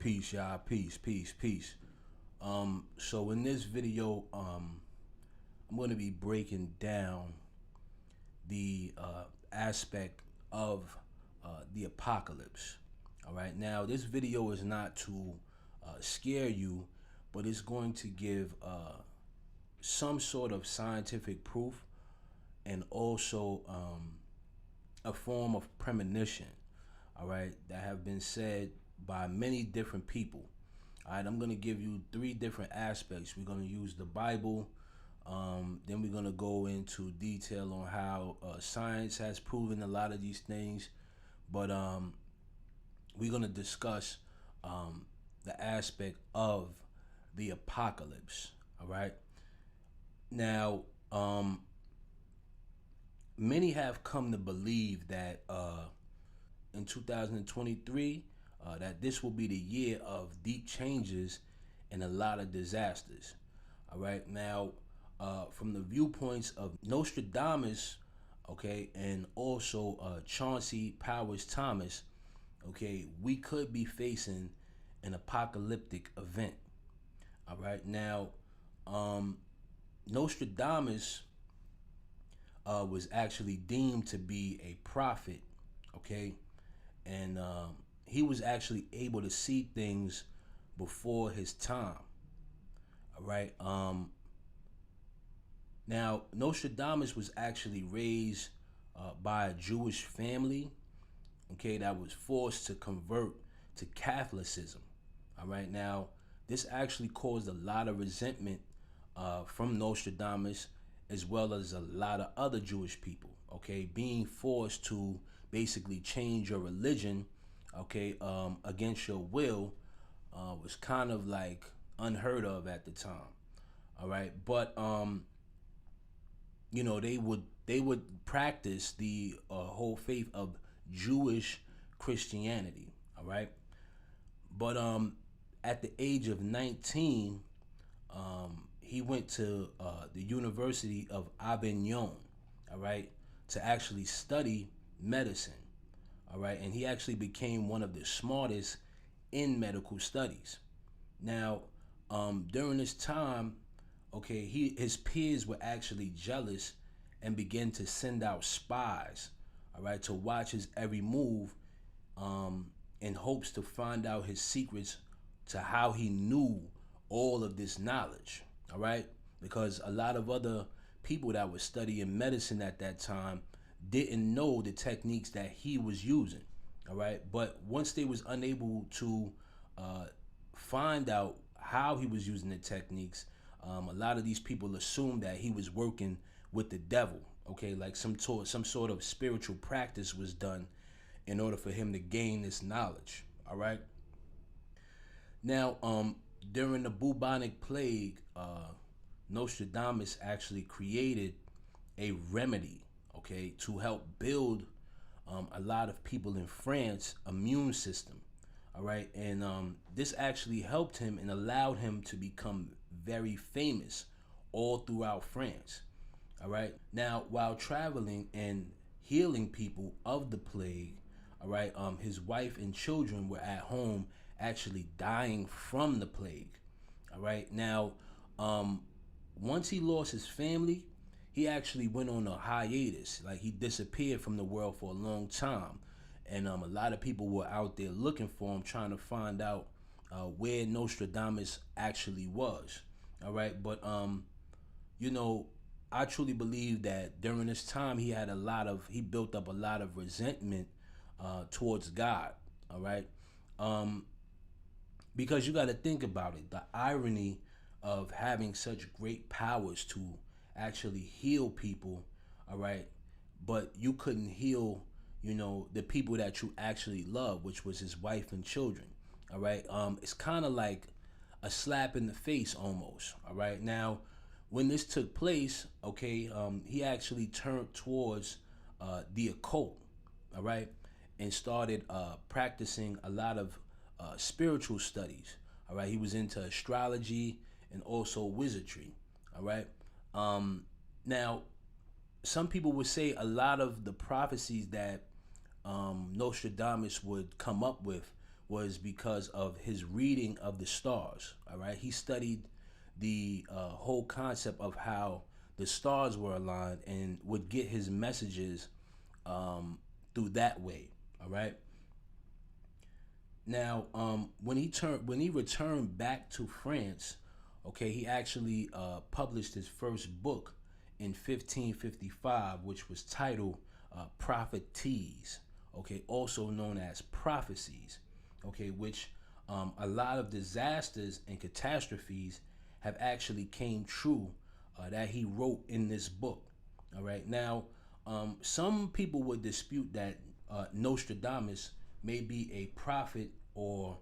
Peace, y'all. Peace. So in this video, I'm going to be breaking down the aspect of the apocalypse. All right. Now, this video is not to scare you, but it's going to give some sort of scientific proof and also a form of premonition. All right, that have been said by many different people. All right, I'm going to give you three different aspects. We're going to use the Bible. Then we're going to go into detail on how science has proven a lot of these things. But we're going to discuss the aspect of the apocalypse. All right. Now, many have come to believe that in 2023, that this will be the year of deep changes and a lot of disasters. All right. Now, from the viewpoints of Nostradamus, okay, and also Chauncey Powers Thomas, okay, we could be facing an apocalyptic event. All right. Now, Nostradamus was actually deemed to be a prophet, okay, and he was actually able to see things before his time. All right. Now, Nostradamus was actually raised by a Jewish family, okay, that was forced to convert to Catholicism. All right. Now, this actually caused a lot of resentment from Nostradamus, as well as a lot of other Jewish people, okay, being forced to basically change your religion, okay, against your will, was kind of like unheard of at the time. All right. But you know, they would practice the whole faith of Jewish Christianity. All right. But at the age of 19, he went to the University of Avignon, all right, to actually study medicine. All right. And he actually became one of the smartest in medical studies. Now, during this time, okay, his peers were actually jealous and began to send out spies, all right, to watch his every move, in hopes to find out his secrets to how he knew all of this knowledge, all right, because a lot of other people that were studying medicine at that time didn't know the techniques that he was using, all right. But once they was unable to find out how he was using the techniques, a lot of these people assumed that he was working with the devil, okay, like some sort of spiritual practice was done in order for him to gain this knowledge, all right. Now, during the bubonic plague, Nostradamus actually created a remedy, okay, to help build a lot of people in France immune system, all right, and this actually helped him and allowed him to become very famous all throughout France. All right. Now, while traveling and healing people of the plague, all right, his wife and children were at home actually dying from the plague. All right. Now, once he lost his family, he actually went on a hiatus. Like, he disappeared from the world for a long time. And a lot of people were out there looking for him, trying to find out where Nostradamus actually was. All right. But, you know, I truly believe that during this time he built up a lot of resentment towards God. All right. Because you got to think about it, the irony of having such great powers to actually heal people. All right. But you couldn't heal, you know, the people that you actually love, which was his wife and children. All right. It's kind of like a slap in the face almost. All right. Now, when this took place, okay, he actually turned towards the occult, all right, and started practicing a lot of spiritual studies. All right. He was into astrology and also wizardry. All right. Now, some people would say a lot of the prophecies that Nostradamus would come up with was because of his reading of the stars. All right, he studied the whole concept of how the stars were aligned and would get his messages through that way. All right. Now, when he returned back to France, okay, he actually published his first book in 1555, which was titled Propheties, okay, also known as Prophecies, okay, which a lot of disasters and catastrophes have actually came true that he wrote in this book. All right. Now, some people would dispute that Nostradamus may be a prophet, or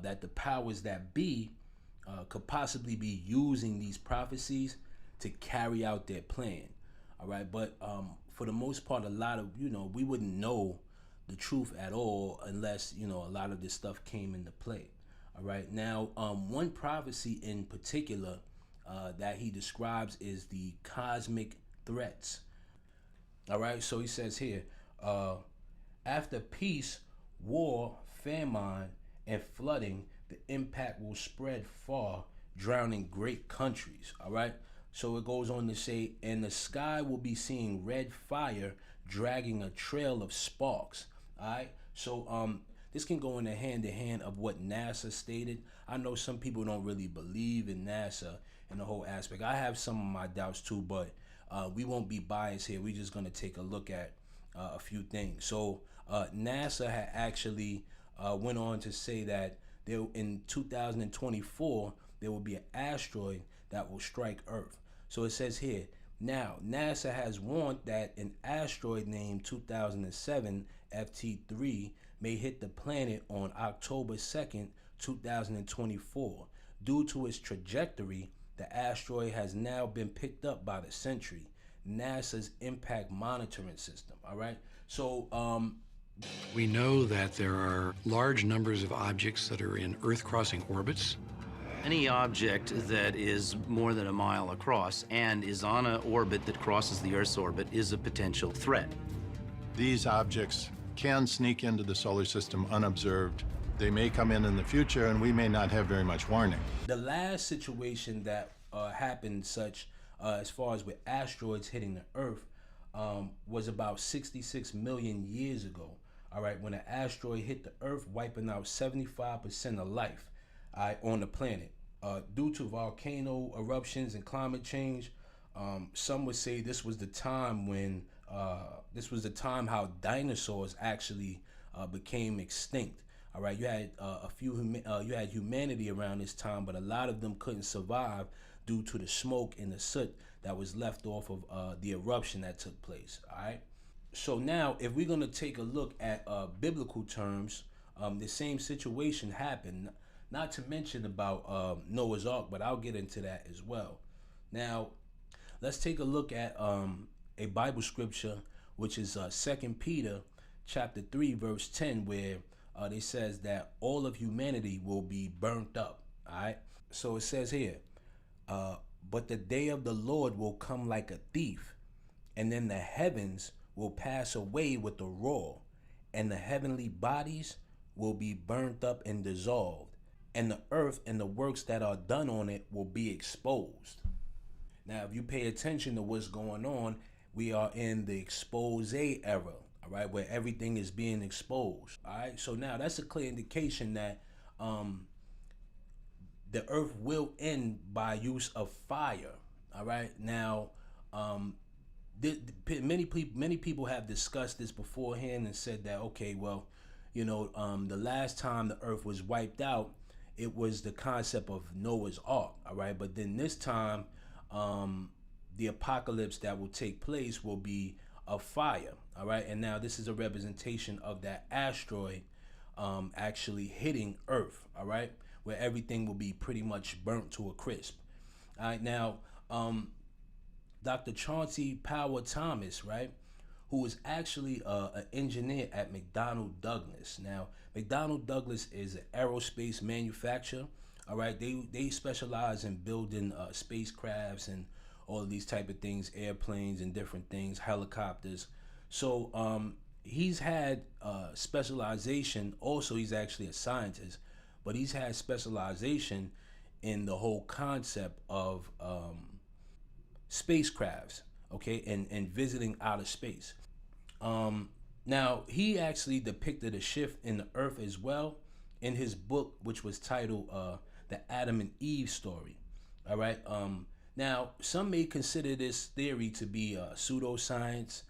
that the powers that be could possibly be using these prophecies to carry out their plan. All right. But for the most part, a lot of, we wouldn't know the truth at all unless, a lot of this stuff came into play. All right. Now, one prophecy in particular that he describes is the cosmic threats. All right. So he says here, after peace, war, famine, and flooding, the impact will spread far, drowning great countries. All right. So it goes on to say, and the sky will be seeing red fire dragging a trail of sparks. All right. So this can go in the hand of what NASA stated. I know some people don't really believe in NASA and the whole aspect. I have some of my doubts too, but we won't be biased here. We're just going to take a look at a few things. So NASA had actually went on to say that there, in 2024, there will be an asteroid that will strike Earth. So it says here, now NASA has warned that an asteroid named 2007 FT3 may hit the planet on October 2nd, 2024. Due to its trajectory, the asteroid has now been picked up by the Sentry, NASA's impact monitoring system. All right. So we know that there are large numbers of objects that are in Earth-crossing orbits. Any object that is more than a mile across and is on an orbit that crosses the Earth's orbit is a potential threat. These objects can sneak into the solar system unobserved. They may come in the future, and we may not have very much warning. The last situation that happened such as far as with asteroids hitting the Earth was about 66 million years ago. All right, when an asteroid hit the Earth, wiping out 75% of life on the planet. Due to volcano eruptions and climate change, some would say this was the time when how dinosaurs actually became extinct. All right, you had you had humanity around this time, but a lot of them couldn't survive due to the smoke and the soot that was left off of the eruption that took place. All right. So now, if we're gonna take a look at biblical terms, the same situation happened. Not to mention about Noah's Ark, but I'll get into that as well. Now, let's take a look at a Bible scripture, which is 2 Peter chapter 3, verse 10, where it says that all of humanity will be burnt up. All right. So it says here, but the day of the Lord will come like a thief, and then the heavens will pass away with a roar, and the heavenly bodies will be burnt up and dissolved, and the earth and the works that are done on it will be exposed. Now, if you pay attention to what's going on, we are in the expose era, all right, where everything is being exposed. All right, so now that's a clear indication that the earth will end by use of fire. All right, now many people have discussed this beforehand and said that, okay, well, the last time the earth was wiped out, it was the concept of Noah's Ark. All right, but then this time, the apocalypse that will take place will be of fire. All right, and now this is a representation of that asteroid actually hitting Earth. All right, where everything will be pretty much burnt to a crisp. All right, now Dr. Chauncey Power Thomas, right, who was actually an engineer at McDonnell Douglas. Now, McDonnell Douglas is an aerospace manufacturer. All right, they specialize in building spacecrafts and all of these type of things, airplanes and different things, helicopters. So he's had specialization. Also, he's actually a scientist, but he's had specialization in the whole concept of spacecrafts, okay, and visiting outer space. Now, he actually depicted a shift in the Earth as well in his book, which was titled The Adam and Eve Story. All right. Now, some may consider this theory to be pseudoscience,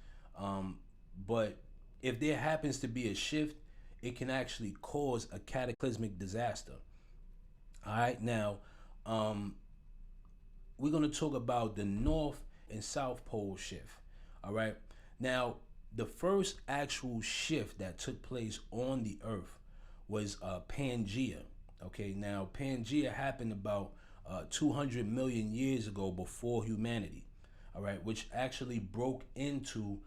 but if there happens to be a shift, it can actually cause a cataclysmic disaster. All right. Now, we're going to talk about the North and South Pole shift. All right. Now, the first actual shift that took place on the Earth was Pangea. Okay. Now, Pangea happened about 200 million years ago before humanity. All right. Which actually broke into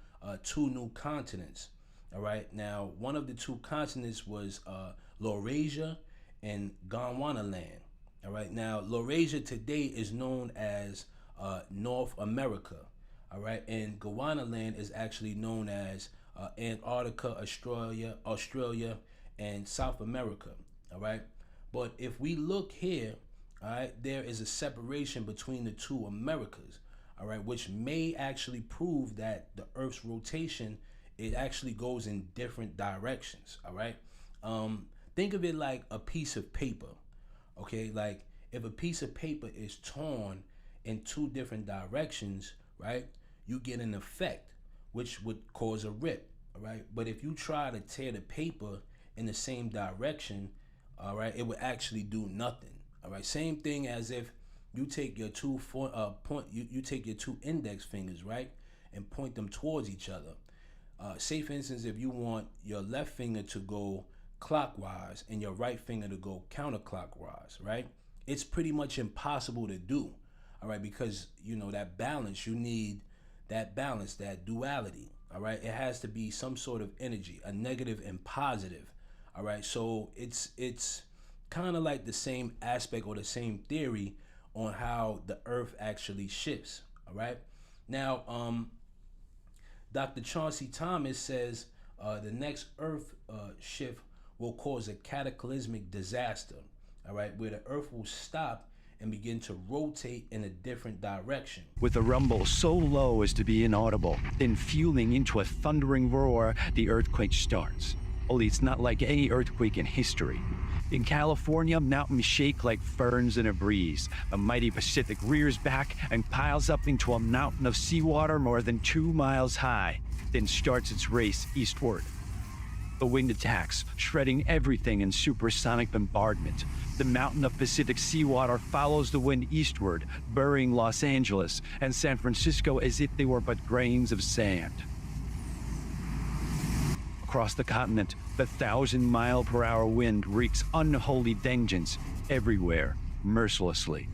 two new continents. All right. Now, one of the two continents was Laurasia and Gondwanaland. All right. Now, Laurasia today is known as North America. All right. And Gondwanaland is actually known as Antarctica, Australia, and South America. All right. But if we look here, all right, there is a separation between the two Americas. All right, which may actually prove that the Earth's rotation, it actually goes in different directions. All right. Think of it like a piece of paper. Okay, like if a piece of paper is torn in two different directions, right, you get an effect which would cause a rip. All right. But if you try to tear the paper in the same direction, all right, it would actually do nothing. All right. Same thing as if you take your you take your two index fingers, right, and point them towards each other. Say for instance, if you want your left finger to go clockwise and your right finger to go counterclockwise, right? It's pretty much impossible to do. All right, because you know that balance, you need that balance, that duality. All right, it has to be some sort of energy, a negative and positive. All right, so it's kind of like the same aspect or the same theory on how the Earth actually shifts. All right. Now, Dr. Chauncey Thomas says the next Earth shift will cause a cataclysmic disaster. All right, where the Earth will stop and begin to rotate in a different direction. With a rumble so low as to be inaudible, then fueling into a thundering roar, the earthquake starts. Only it's not like any earthquake in history. In California, mountains shake like ferns in a breeze. A mighty Pacific rears back and piles up into a mountain of seawater more than 2 miles high, then starts its race eastward. The wind attacks, shredding everything in supersonic bombardment. The mountain of Pacific seawater follows the wind eastward, burying Los Angeles and San Francisco as if they were but grains of sand. Across the continent, the 1,000-mile-per-hour wind wreaks unholy vengeance everywhere, mercilessly.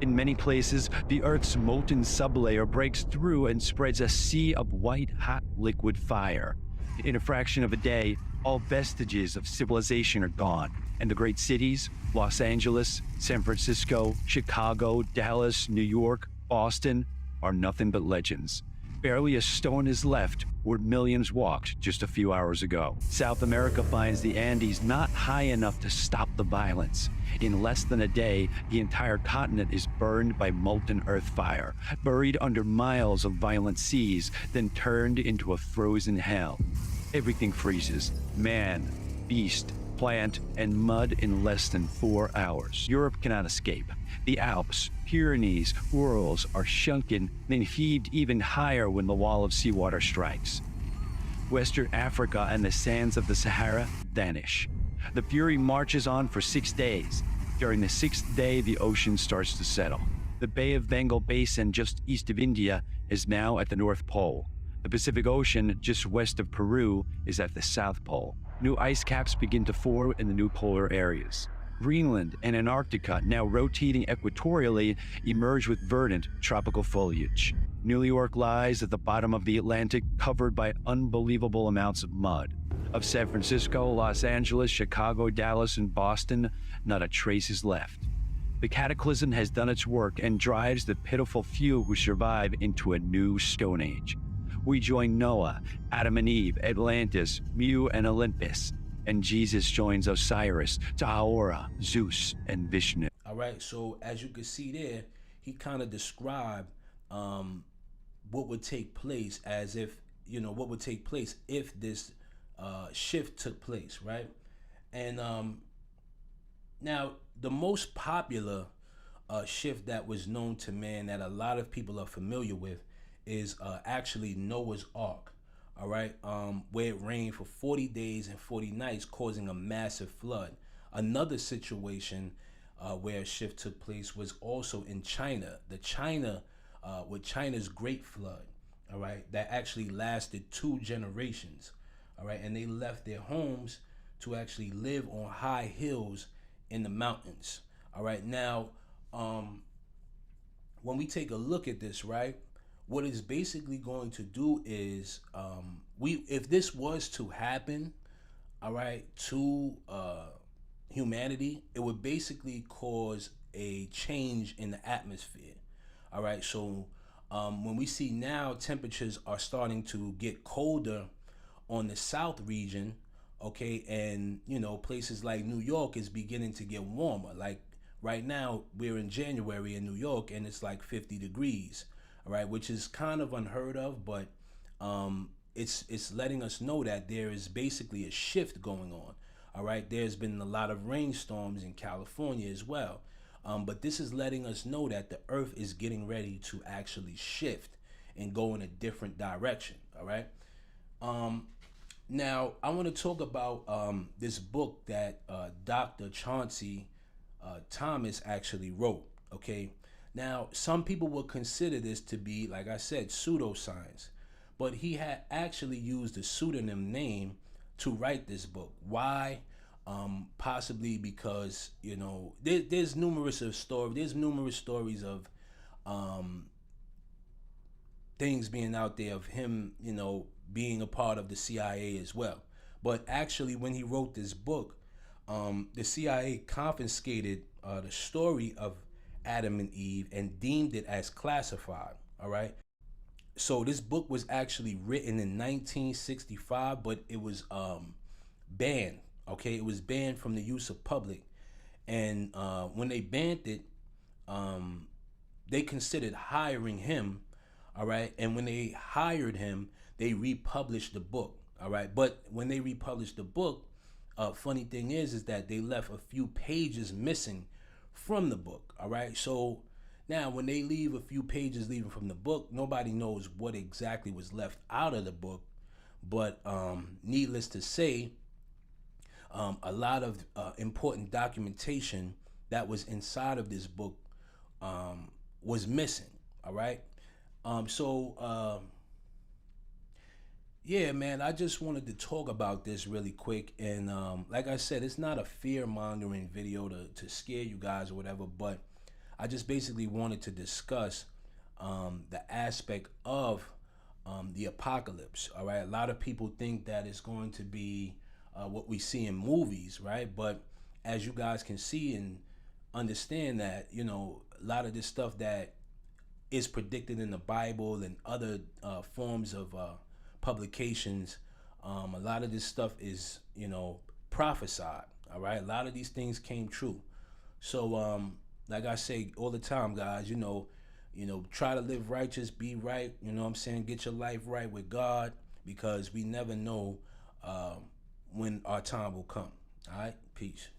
In many places, the Earth's molten sublayer breaks through and spreads a sea of white-hot liquid fire. In a fraction of a day, all vestiges of civilization are gone, and the great cities, Los Angeles, San Francisco, Chicago, Dallas, New York, Boston, are nothing but legends. Barely a stone is left where millions walked just a few hours ago. South America finds the Andes not high enough to stop the violence. In less than a day, the entire continent is burned by molten earth fire, buried under miles of violent seas, then turned into a frozen hell. Everything freezes: man, beast, plant, and mud in less than 4 hours. Europe cannot escape. The Alps, Pyrenees, Urals are shrunken, then heaved even higher when the wall of seawater strikes. Western Africa and the sands of the Sahara vanish. The fury marches on for 6 days. During the 6th day, the ocean starts to settle. The Bay of Bengal Basin just east of India is now at the North Pole. The Pacific Ocean, just west of Peru, is at the South Pole. New ice caps begin to form in the new polar areas. Greenland and Antarctica, now rotating equatorially, emerge with verdant tropical foliage. New York lies at the bottom of the Atlantic, covered by unbelievable amounts of mud. Of San Francisco, Los Angeles, Chicago, Dallas, and Boston, not a trace is left. The cataclysm has done its work and drives the pitiful few who survive into a new Stone Age. We join Noah, Adam and Eve, Atlantis, Mu and Olympus. And Jesus joins Osiris, Tahora, Zeus, and Vishnu. All right, so as you can see there, he kind of described what would take place, as if, what would take place if this shift took place, right? And now, the most popular shift that was known to man that a lot of people are familiar with is actually Noah's Ark, all right, where it rained for 40 days and 40 nights, causing a massive flood. Another situation where a shift took place was also in China. With China's Great Flood, all right, that actually lasted 2 generations, all right, and they left their homes to actually live on high hills in the mountains, all right. Now, when we take a look at this, right, what it's basically going to do is, if this was to happen, all right, to humanity, it would basically cause a change in the atmosphere, all right. So when we see now temperatures are starting to get colder on the south region, okay, and places like New York is beginning to get warmer. Like right now we're in January in New York and it's like 50 degrees, all right, which is kind of unheard of, but it's letting us know that there is basically a shift going on, all right. There's been a lot of rainstorms in California as well, but this is letting us know that the earth is getting ready to actually shift and go in a different direction, all right. Now, I want to talk about this book that Dr. Chauncey Thomas actually wrote, okay? Now, some people would consider this to be, like I said, pseudoscience, but he had actually used a pseudonym name to write this book. Why? Possibly because, there's numerous stories of things being out there of him, being a part of the CIA as well. But actually, when he wrote this book, the CIA confiscated the story of Adam and Eve and deemed it as classified, all right? So this book was actually written in 1965, but it was banned, okay? It was banned from the use of public. And when they banned it, they considered hiring him, all right? And when they hired him, they republished the book, all right? But when they republished the book, funny thing is that they left a few pages missing from the book, all right? So now when they leave a few pages leaving from the book, nobody knows what exactly was left out of the book. But needless to say, a lot of important documentation that was inside of this book was missing, all right? Yeah, man, I just wanted to talk about this really quick. And like I said, it's not a fear-mongering video to scare you guys or whatever, but I just basically wanted to discuss the aspect of the apocalypse, all right? A lot of people think that it's going to be what we see in movies, right? But as you guys can see and understand that, a lot of this stuff that is predicted in the Bible and other forms of publications, a lot of this stuff is, prophesied, all right? A lot of these things came true. So, like I say all the time, guys, try to live righteous, be right, get your life right with God, because we never know when our time will come, all right? Peace.